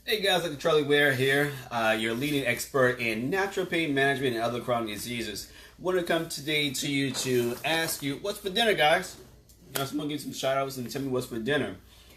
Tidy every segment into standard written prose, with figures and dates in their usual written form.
Hey guys, Dr. Charlie Ware here, your leading expert in natural pain management and other chronic diseases. I want to come today to you to ask you, what's for dinner, guys? I just want to give some shout outs and tell me what's for dinner.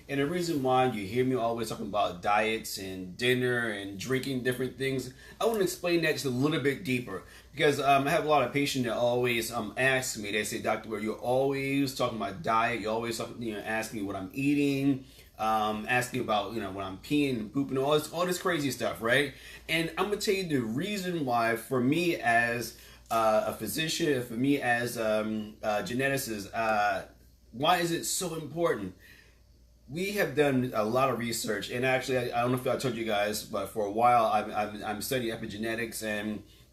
And the reason why you hear me always talking about diets and dinner and drinking different things, I want to explain that just a little bit deeper. Because I have a lot of patients that always ask me, they say, Dr. Ware, you're always talking about diet, you're always talking, asking me what I'm eating, asking about when I'm peeing and pooping, all this crazy stuff, right? And I'm gonna tell you the reason why, for me as a physician, for me as a geneticist, why is it so important? We have done a lot of research, and actually, I don't know if I told you guys, but for a while, I'm studying epigenetics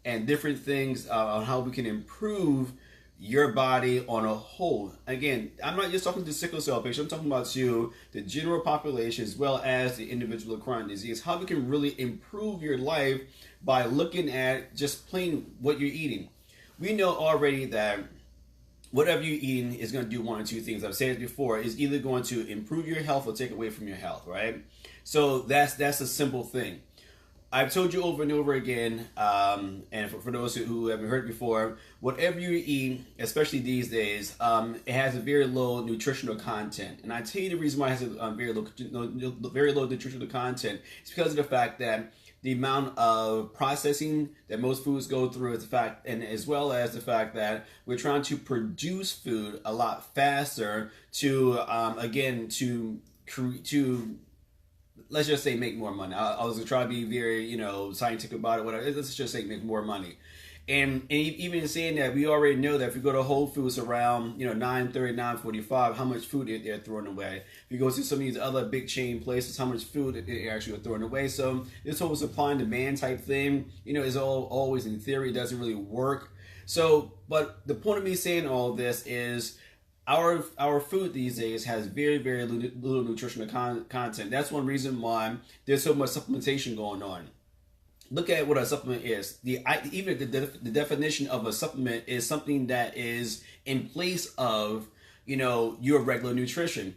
and different things on how we can improve your body on a whole. Again, I'm not just talking to sickle cell patients, I'm talking about to the general population as well as the individual with chronic disease, how we can really improve your life by looking at just plain what you're eating. We know already that whatever you're eating is going to do one or two things. I've said it before, is either going to improve your health or take away from your health, right? So that's a simple thing. I've told you over and over again, and for those who haven't heard before, whatever you eat, especially these days, it has a very low nutritional content. And I tell you the reason why it has a very low nutritional content is because of the fact that the amount of processing that most foods go through is the fact, and as well as the fact that we're trying to produce food a lot faster to, again, to let's just say make more money. I was gonna try to be very, scientific about it, whatever. Let's just say make more money. And even in saying that, we already know that if you go to Whole Foods around 9:30, 9:45, how much food they're throwing away. If you go to some of these other big chain places, how much food they're actually throwing away. So this whole supply and demand type thing, is always in theory, doesn't really work. So, but the point of me saying all this is, our food these days has very, very little nutritional content. That's one reason why there's so much supplementation going on. Look at what a supplement is. Even the definition of a supplement is something that is in place of your regular nutrition.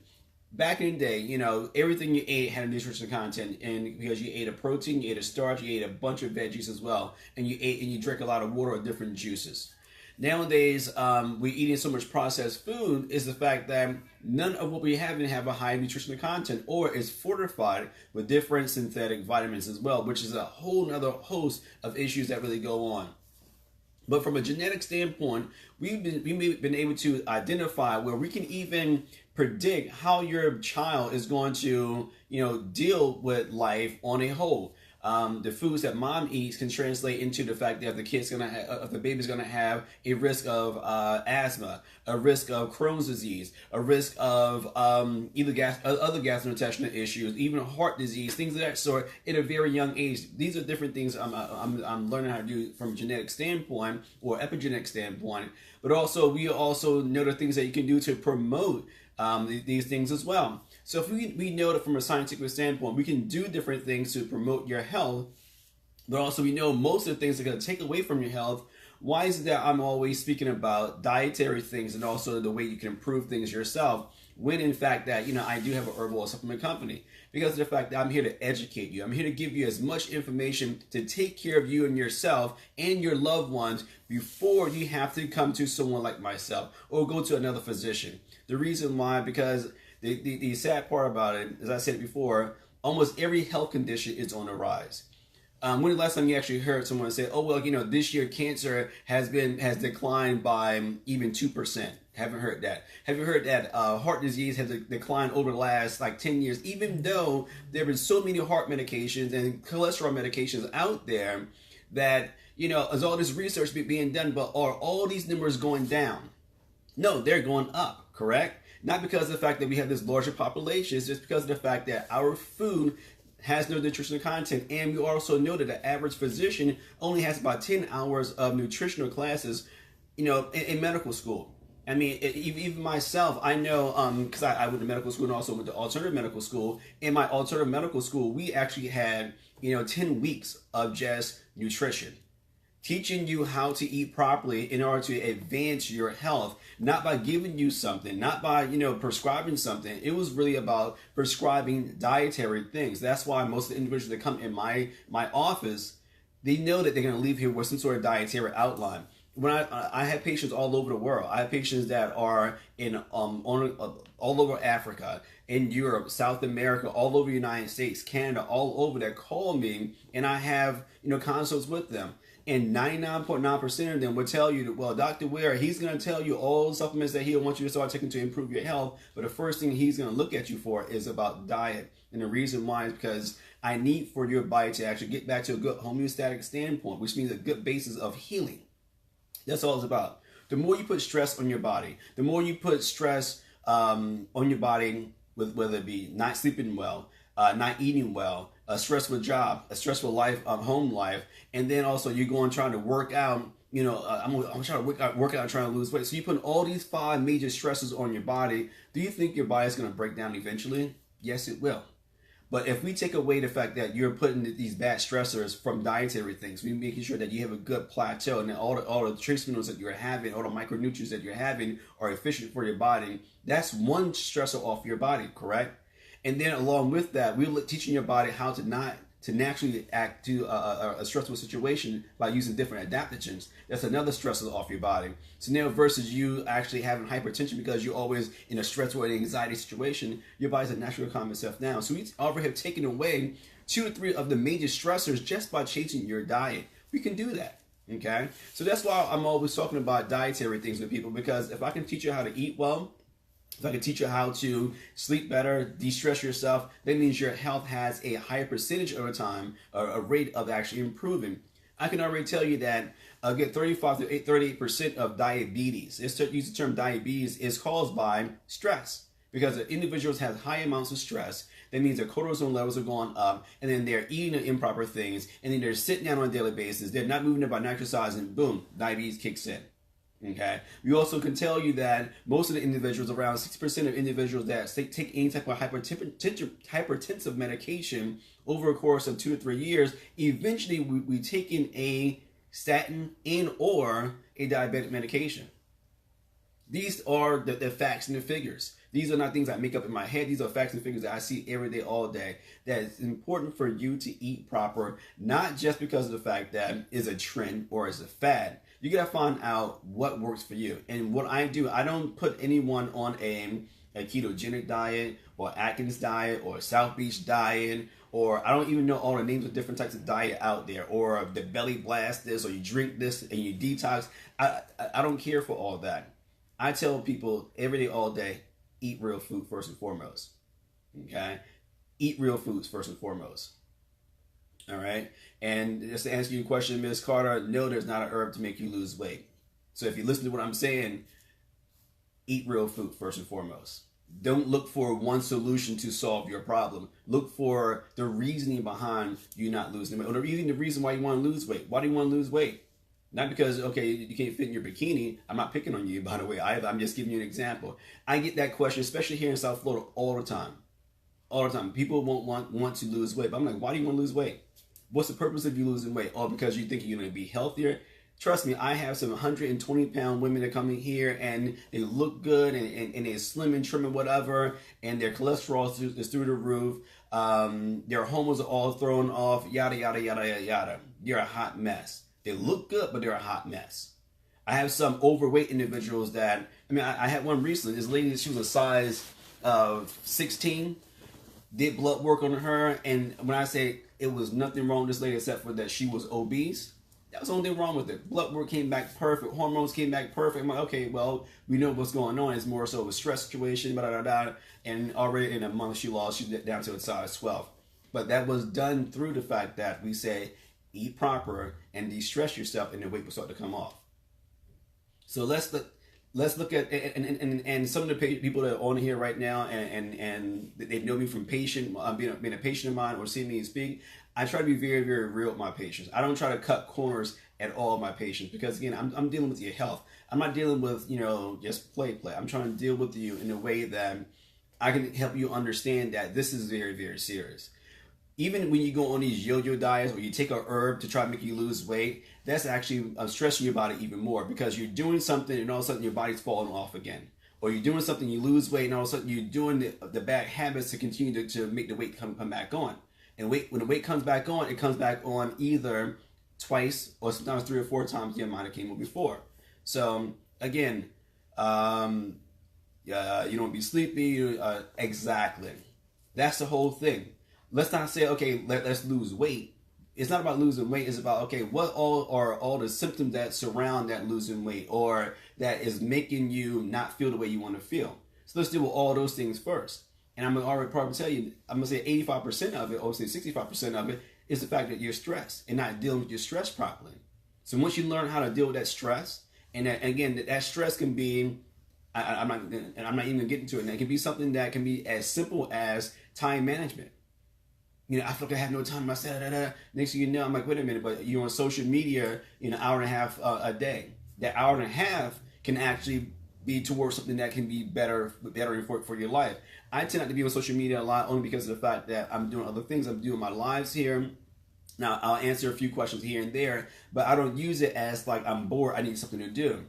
Back in the day, everything you ate had a nutritional content, and because you ate a protein, you ate a starch, you ate a bunch of veggies as well, and you drank a lot of water or different juices. Nowadays, we're eating so much processed food is the fact that none of what we have a high nutritional content, or is fortified with different synthetic vitamins as well, which is a whole other host of issues that really go on. But from a genetic standpoint, we've been able to identify where we can even predict how your child is going to, deal with life on a whole. The foods that mom eats can translate into the fact that the baby's gonna have a risk of asthma, a risk of Crohn's disease, a risk of other gastrointestinal issues, even heart disease, things of that sort at a very young age. These are different things I'm learning how to do from a genetic standpoint or epigenetic standpoint. But also we also know the things that you can do to promote these things as well. So if we know that from a scientific standpoint, we can do different things to promote your health, but also we know most of the things that are going to take away from your health. Why is it that I'm always speaking about dietary things and also the way you can improve things yourself, when in fact that, I do have an herbal supplement company? Because of the fact that I'm here to educate you. I'm here to give you as much information to take care of you and yourself and your loved ones before you have to come to someone like myself or go to another physician. The reason why, because the sad part about it, as I said before, almost every health condition is on the rise. When the last time you actually heard someone say, "Oh well, this year cancer has declined by even 2%"? Haven't heard that. Have you heard that heart disease has declined over the last 10 years? Even though there have been so many heart medications and cholesterol medications out there that as all this research being done, but are all these numbers going down? No, they're going up. Correct? Not because of the fact that we have this larger population, it's just because of the fact that our food has no nutritional content. And we also know that the average physician only has about 10 hours of nutritional classes, in medical school. I mean, even myself, I know, because I went to medical school and also went to alternative medical school. In my alternative medical school, we actually had, 10 weeks of just nutrition. teaching you how to eat properly in order to advance your health, not by giving you something, not by, prescribing something. It was really about prescribing dietary things. That's why most of the individuals that come in my office, they know that they're going to leave here with some sort of dietary outline. When I have patients all over the world. I have patients that are in all over Africa, in Europe, South America, all over the United States, Canada, all over, that call me, and I have consults with them. And 99.9% of them will tell you that, well, Dr. Ware, he's going to tell you all the supplements that he'll want you to start taking to improve your health. But the first thing he's going to look at you for is about diet. And the reason why is because I need for your body to actually get back to a good homeostatic standpoint, which means a good basis of healing. That's all it's about. The more you put stress on your body, the more you put stress on your body, whether it be not sleeping well, not eating well, a stressful job, a stressful life, home life, and then also you're going trying to work out. I'm trying to work out, trying to lose weight. So you put all these 5 major stresses on your body. Do you think your body is going to break down eventually? Yes, it will. But if we take away the fact that you're putting these bad stressors from dietary things, we're making sure that you have a good plateau, and that all the trace minerals that you're having, all the micronutrients that you're having are efficient for your body. That's one stressor off your body, correct? And then along with that, we're teaching your body how to naturally act to a stressful situation by using different adaptogens. That's another stressor off your body. So now versus you actually having hypertension because you're always in a stressful and anxiety situation, your body's naturally calm itself down. So we already have taken away 2 to 3 of the major stressors just by changing your diet. We can do that. Okay? So that's why I'm always talking about dietary things with people, because if I can teach you how to eat well, if I can teach you how to sleep better, de-stress yourself, that means your health has a higher percentage over time, or a rate of actually improving. I can already tell you that get 35 to 38% of diabetes, use the term diabetes, is caused by stress. Because the individuals have high amounts of stress, that means their cortisol levels are going up, and then they're eating the improper things, and then they're sitting down on a daily basis, they're not moving their body, not exercising, boom, diabetes kicks in. Okay. We also can tell you that most of the individuals, around 6% of individuals that take any type of hypertensive medication over a course of 2 to 3 years, eventually we take in a statin and or a diabetic medication. These are the facts and the figures. These are not things I make up in my head. These are facts and figures that I see every day, all day. That it's important for you to eat proper, not just because of the fact that it's a trend or it's a fad. You gotta find out what works for you. And what I do, I don't put anyone on a ketogenic diet or Atkins diet or South Beach diet, or I don't even know all the names of different types of diet out there, or the belly blast this, or you drink this and you detox. I don't care for all that. I tell people every day, all day, eat real food first and foremost. Okay? Eat real foods first and foremost. All right. And just to answer your question, Ms. Carter, no, there's not a herb to make you lose weight. So if you listen to what I'm saying, eat real food first and foremost. Don't look for one solution to solve your problem. Look for the reasoning behind you not losing weight, or even the reason why you want to lose weight. Why do you want to lose weight? Not because, okay, you can't fit in your bikini. I'm not picking on you, by the way, either. I'm just giving you an example. I get that question, especially here in South Florida, all the time. All the time. People won't want to lose weight. But I'm like, why do you want to lose weight? What's the purpose of you losing weight? Oh, because you think you're going to be healthier? Trust me, I have some 120-pound women that come in here and they look good and they're slim and trim and whatever, and their cholesterol is through the roof. Their hormones are all thrown off, yada, yada, yada, yada, yada. They're a hot mess. They look good, but they're a hot mess. I have some overweight individuals that, I had one recently. This lady, she was a size 16, did blood work on her, and when I say it was nothing wrong with this lady except for that she was obese, that was the only thing wrong with it. Blood work came back perfect, hormones came back perfect. I'm like, okay, well, we know what's going on. It's more so of a stress situation, and already in a month she's down to a size 12. But that was done through the fact that we say, eat proper and de-stress yourself, and the weight will start to come off. So let's look at and some of the people that are on here right now, and they know me from being a patient of mine or seeing me speak. I try to be very, very real with my patients. I don't try to cut corners at all of my patients, because again, I'm dealing with your health. I'm not dealing with just play. I'm trying to deal with you in a way that I can help you understand that this is very, very serious. even when you go on these yo-yo diets or you take a herb to try to make you lose weight, that's actually stressing your body even more, because you're doing something and all of a sudden your body's falling off again. Or you're doing something, you lose weight, and all of a sudden you're doing the bad habits to continue to make the weight come back on. And when the weight comes back on, it comes back on either twice or sometimes 3 or 4 times the amount it came on before. So again, you don't be sleepy. Exactly. That's the whole thing. Let's not say, okay, let's lose weight. It's not about losing weight. It's about, okay, what all are all the symptoms that surround that losing weight, or that is making you not feel the way you want to feel. So let's deal with all those things first. And I'm already probably tell you, I'm gonna say 85% of it, or say 65% of it, is the fact that you're stressed and not dealing with your stress properly. So once you learn how to deal with that stress, and again, that stress can be, I'm not even getting to it. And it can be something that can be as simple as time management. I feel like I have no time. Next thing you know, I'm like, wait a minute, but you're on social media, an hour and a half a day. That hour and a half can actually be towards something that can be better for your life. I tend not to be on social media a lot, only because of the fact that I'm doing other things. I'm doing my lives here. Now, I'll answer a few questions here and there, but I don't use it as like I'm bored, I need something to do.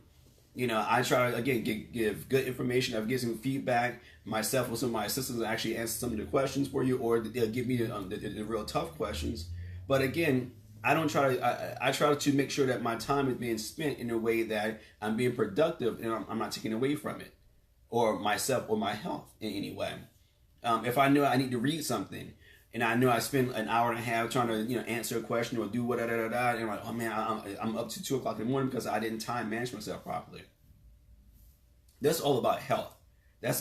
I try to, again, give good information. I've given some feedback. Myself or some of my assistants actually answer some of the questions for you, or they'll give me the real tough questions. But again, I don't try to. I try to make sure that my time is being spent in a way that I'm being productive and I'm not taking away from it, or myself or my health in any way. If I know I need to read something, and I know I spend an hour and a half trying to answer a question or do whatever, and I'm like, oh man, I'm up to 2 o'clock in the morning because I didn't time manage myself properly. That's all about health.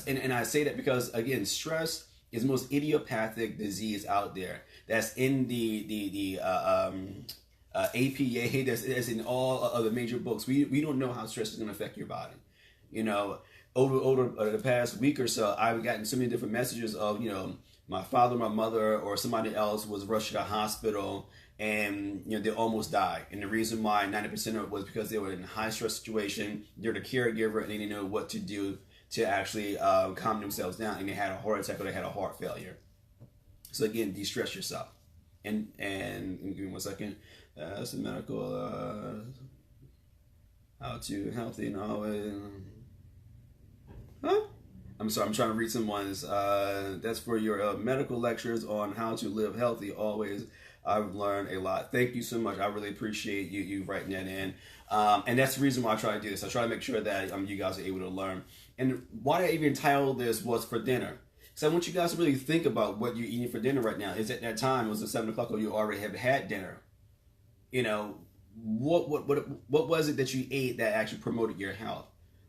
And I say that because, again, stress is the most idiopathic disease out there. That's in the APA. That's in all of the major books. We don't know how stress is going to affect your body. Over the past week or so, I've gotten so many different messages of my father, my mother, or somebody else was rushed to the hospital, and they almost died. And the reason why 90% of it was because they were in a high stress situation. They're the caregiver, and they didn't know what to do to actually calm themselves down, and they had a heart attack or they had a heart failure. So again, de-stress yourself. And give me 1 second. That's a medical how to healthy and always. Huh? I'm sorry, I'm trying to read some ones. That's for your medical lectures on how to live healthy always. I've learned a lot. Thank you so much. I really appreciate you writing that in. And that's the reason why I try to do this. I try to make sure that you guys are able to learn. And why I even titled this was for dinner. So I want you guys to really think about what you're eating for dinner right now. Is at that time, was it 7 o'clock, or you already have had dinner? What was it that you ate that actually promoted your health?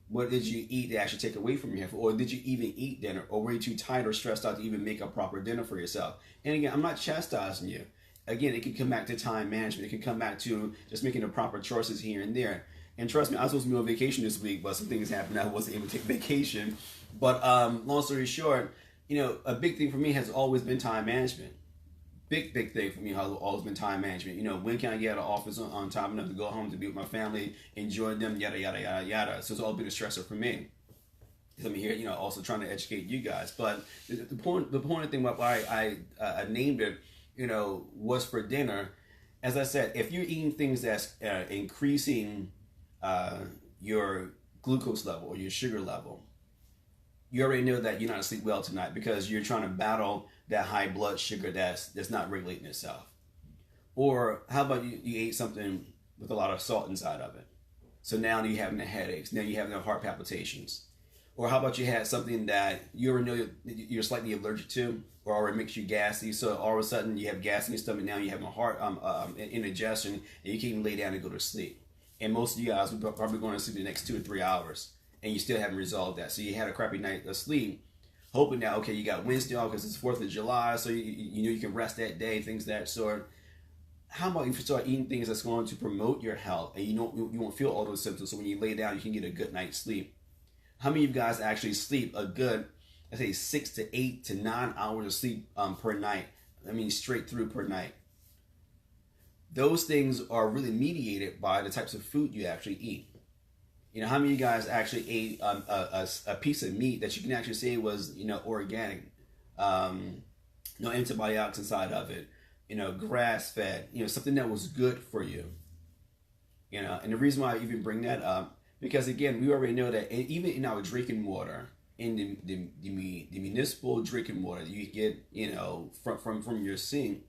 What did you eat that actually take away from your health? Or did you even eat dinner? Or were you too tired or stressed out to even make a proper dinner for yourself? And again, I'm not chastising you. Again, it can come back to time management. It can come back to just making the proper choices here and there. And trust me, I was supposed to be on vacation this week, but some things happened. I wasn't able to take vacation. But long story short, a big thing for me has always been time management. Big thing for me has always been time management. When can I get out of office on time enough to go home to be with my family, enjoy them, yada, yada, yada, yada. So it's all been a stressor for me. Because I'm here, also trying to educate you guys. But the point thing about why I named it, was for dinner. As I said, if you're eating things that's increasing your glucose level or your sugar level, you already know that you're not going to sleep well tonight because you're trying to battle that high blood sugar that's not regulating itself. Or how about you ate something with a lot of salt inside of it? So now you're having the headaches. Now you're having the heart palpitations. Or how about you had something that you already know you're slightly allergic to, or already makes you gassy. So all of a sudden you have gas in your stomach. Now you have a heart indigestion, and you can't even lay down and go to sleep. And most of you guys are probably going to sleep the next 2 or 3 hours, and you still haven't resolved that. So you had a crappy night of sleep, hoping that, okay, you got Wednesday off because it's 4th of July, so you know you can rest that day, things of that sort. How about you start eating things that's going to promote your health, and you won't feel all those symptoms, so when you lay down, you can get a good night's sleep. How many of you guys actually sleep a good, I say 6 to 8 to 9 hours of sleep per night? I mean, straight through per night. Those things are really mediated by the types of food you actually eat. How many of you guys actually ate a piece of meat that you can actually say was, organic? no antibiotics inside of it, grass fed, something that was good for you, And the reason why I even bring that up, because again, we already know that even in our drinking water, in the municipal drinking water that you get, from your sink,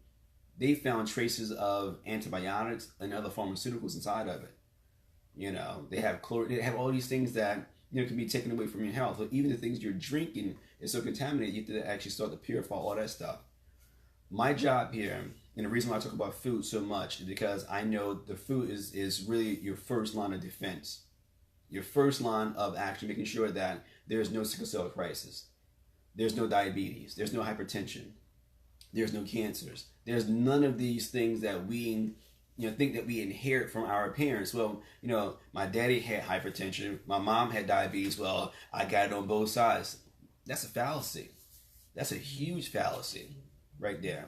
they found traces of antibiotics and other pharmaceuticals inside of it. They have they have all these things that can be taken away from your health. So even the things you're drinking is so contaminated, you have to actually start to purify all that stuff. My job here, and the reason why I talk about food so much, is because I know the food is really your first line of defense. Your first line of actually making sure that there's no sickle cell crisis, there's no diabetes, there's no hypertension, there's no cancers, there's none of these things that we think that we inherit from our parents. Well, my daddy had hypertension, my mom had diabetes, well, I got it on both sides. That's a fallacy. That's a huge fallacy right there.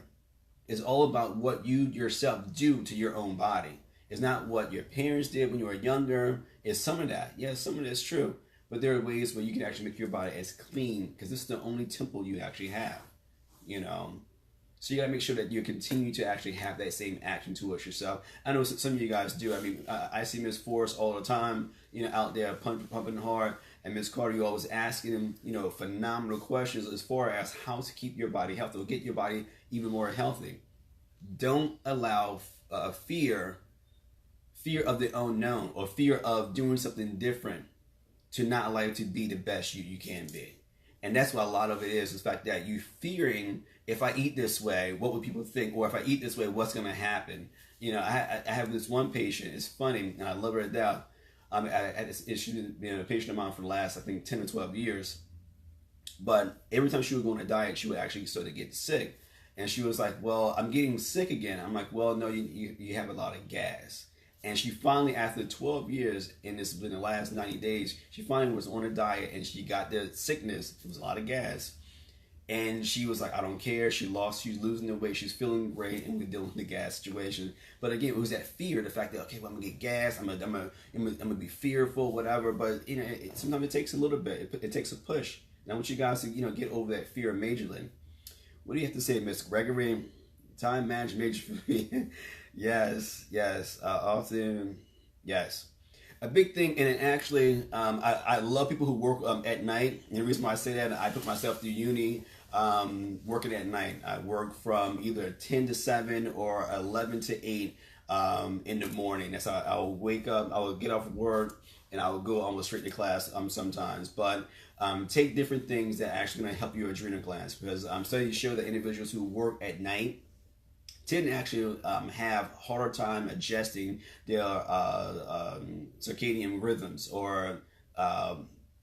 It's all about what you yourself do to your own body. It's not what your parents did when you were younger. It's some of that. Yes, some of that's true. But there are ways where you can actually make your body as clean, because this is the only temple you actually have. So you got to make sure that you continue to actually have that same action towards yourself. I know some of you guys do. I mean, I see Miss Forrest all the time, out there pumping hard. And Miss Carter, you always asking them, phenomenal questions as far as how to keep your body healthy, or get your body even more healthy. Don't allow fear of the unknown, or fear of doing something different, to not allow you to be the best you can be. And that's what a lot of it is the fact that you fearing, if I eat this way, what would people think? Or if I eat this way, what's going to happen? I have this one patient, it's funny, and I love her to death. I had this issue, a patient of mine for the last, I think, 10 or 12 years. But every time she would go on a diet, she would actually start to get sick. And she was like, well, I'm getting sick again. I'm like, well, no, you have a lot of gas. And she finally, after 12 years, and this in the last 90 days, she finally was on a diet, and she got the sickness. It was a lot of gas. And she was like, I don't care. She's losing the weight. She's feeling great, and we're dealing with the gas situation. But again, it was that fear, the fact that, okay, well, I'm gonna get gas. I'm gonna be fearful, whatever. But sometimes it takes a little bit. It takes a push. And I want you guys to get over that fear majorly. What do you have to say, Miss Gregory? Time management major for me. Yes. Often, yes. A big thing, and actually, I love people who work at night. And the reason why I say that, I put myself through uni working at night. I work from either 10 to 7 or 11 to 8 in the morning. That's how I will wake up, I will get off of work, and I will go almost straight to class sometimes. But take different things that are actually going to help your adrenal glands, because studies show that individuals who work at night tend to actually have harder time adjusting their circadian rhythms, or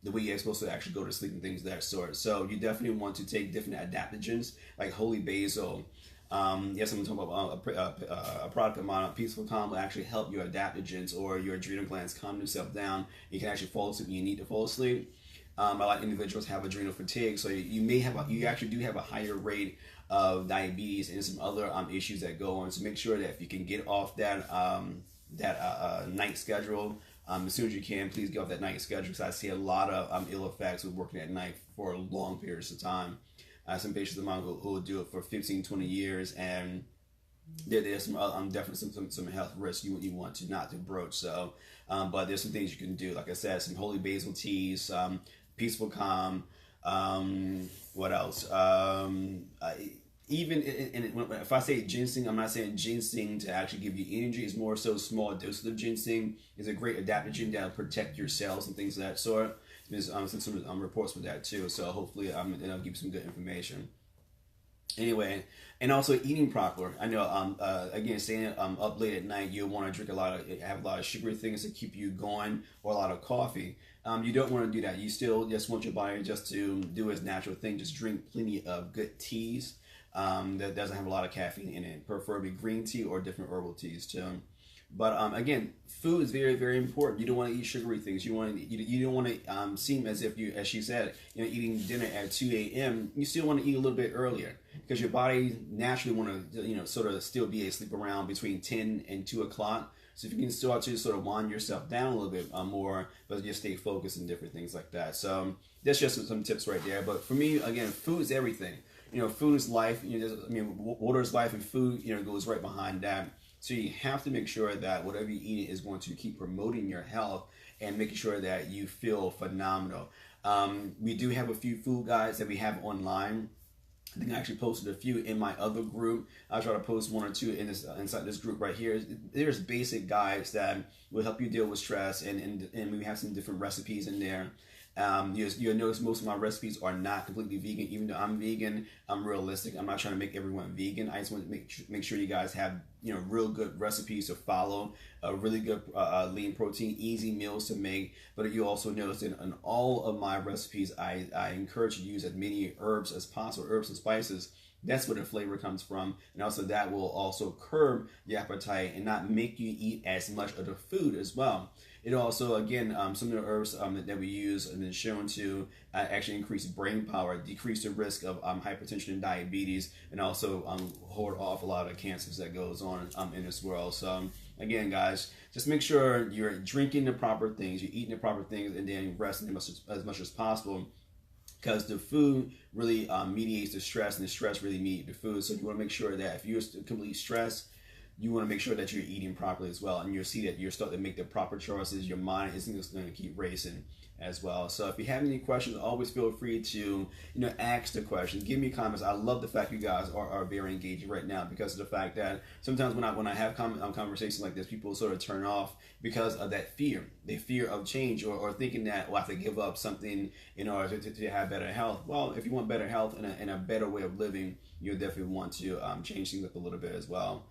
the way you're supposed to actually go to sleep and things of that sort. So you definitely want to take different adaptogens like holy basil. Yes, I'm talking about a product of mine, Peaceful Calm, will actually help your adaptogens or your adrenal glands calm themselves down. You can actually fall asleep when you need to fall asleep. A lot of individuals have adrenal fatigue, so you actually do have a higher rate of diabetes and some other issues that go on. So make sure that if you can get off that night schedule as soon as you can, please get off that night schedule, because I see a lot of ill effects with working at night for long periods of time. Some patients of mine who will do it for 15, 20 years, and there's some definitely some health risks you want to not to broach. So, but there's some things you can do. Like I said, some holy basil teas, Peaceful Calm. What else? Even if I say ginseng, I'm not saying ginseng to actually give you energy. It's more so small doses of ginseng is a great adaptogen that will protect your cells and things of that sort. There's some reports with that too. So hopefully I'll give you some good information. Anyway, and also eating proper. I know again, staying up late at night, you'll want to have a lot of sugary things to keep you going, or a lot of coffee. You don't want to do that. You still just want your body just to do its natural thing. Just drink plenty of good teas that doesn't have a lot of caffeine in it, preferably green tea or different herbal teas too. But again, food is very, very important. You don't want to eat sugary things. You don't want to seem as if as she said, eating dinner at 2 a.m. You still want to eat a little bit earlier, because your body naturally want to, sort of still be asleep around between 10 and 2 o'clock. So if you can start to sort of wind yourself down a little bit more, but just stay focused and different things like that. So that's just some tips right there. But for me, again, food is everything. food is life. Water is life, and food, goes right behind that. So you have to make sure that whatever you eat is going to keep promoting your health and making sure that you feel phenomenal. We do have a few food guides that we have online. I think I actually posted a few in my other group. I'll try to post one or two inside this group right here. There's basic guides that will help you deal with stress, and we have some different recipes in there. You'll notice most of my recipes are not completely vegan. Even though I'm vegan, I'm realistic. I'm not trying to make everyone vegan. I just want to make sure you guys have real good recipes to follow, really good lean protein, easy meals to make. But you also notice that in all of my recipes, I encourage you to use as many herbs as possible, herbs and spices. That's where the flavor comes from, and also that will also curb the appetite and not make you eat as much of the food as well. It also, again, some of the herbs that we use have been shown to actually increase brain power, decrease the risk of hypertension and diabetes, and also hold off a lot of cancers that goes on in this world. So again, guys, just make sure you're drinking the proper things, you're eating the proper things, and then resting as much as possible. Because the food really mediates the stress, and the stress really mediates the food. So you want to make sure that if you're completely stressed, you want to make sure that you're eating properly as well, and you'll see that you're starting to make the proper choices. Your mind isn't just going to keep racing as well. So if you have any questions, always feel free to ask the questions, give me comments. I love the fact you guys are very engaging right now, because of the fact that sometimes when I have conversations like this, people sort of turn off because of that fear, the fear of change, or thinking that, well, I have to give up something in order to have better health. Well, if you want better health and a better way of living, you definitely want to change things up a little bit as well.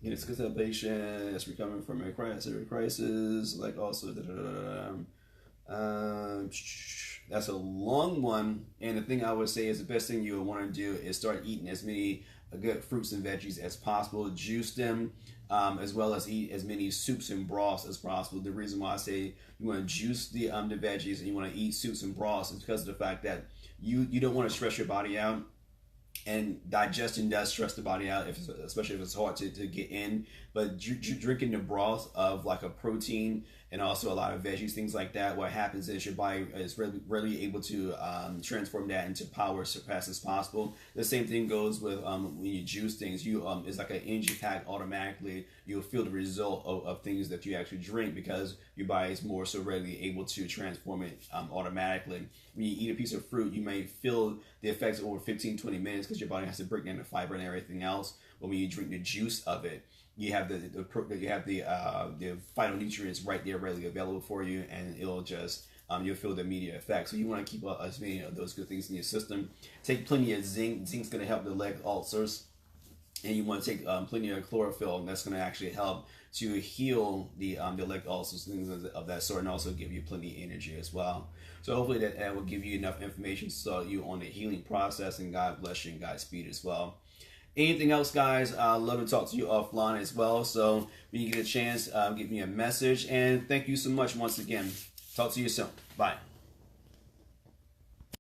It's a patient that's recovering from a crisis, like also that's a long one. And the thing I would say is the best thing you would want to do is start eating as many good fruits and veggies as possible, juice them, as well as eat as many soups and broths as possible. The reason why I say you want to juice the veggies and you want to eat soups and broths is because of the fact that you don't want to stress your body out. And digestion does stress the body out, especially if it's hard to get in. But drinking the broth of like a protein and also a lot of veggies, things like that, what happens is your body is really able to transform that into power as fast as possible. The same thing goes with when you juice things. It's like an energy pack automatically. You'll feel the result of things that you actually drink, because your body is more so readily able to transform it automatically. When you eat a piece of fruit, you may feel the effects over 15-20 minutes because your body has to break down the fiber and everything else. But when you drink the juice of it, you have the phytonutrients right there readily available for you, and it'll just you'll feel the immediate effect. So you want to keep as many of those good things in your system. Take plenty of zinc. Zinc's going to help the leg ulcers. And you want to take plenty of chlorophyll, and that's going to actually help to heal the leg ulcers, things of that sort, and also give you plenty of energy as well. So hopefully that will give you enough information to start you on the healing process, and God bless you and Godspeed as well. Anything else, guys, I'd love to talk to you offline as well. So when you get a chance, give me a message. And thank you so much once again. Talk to you soon. Bye.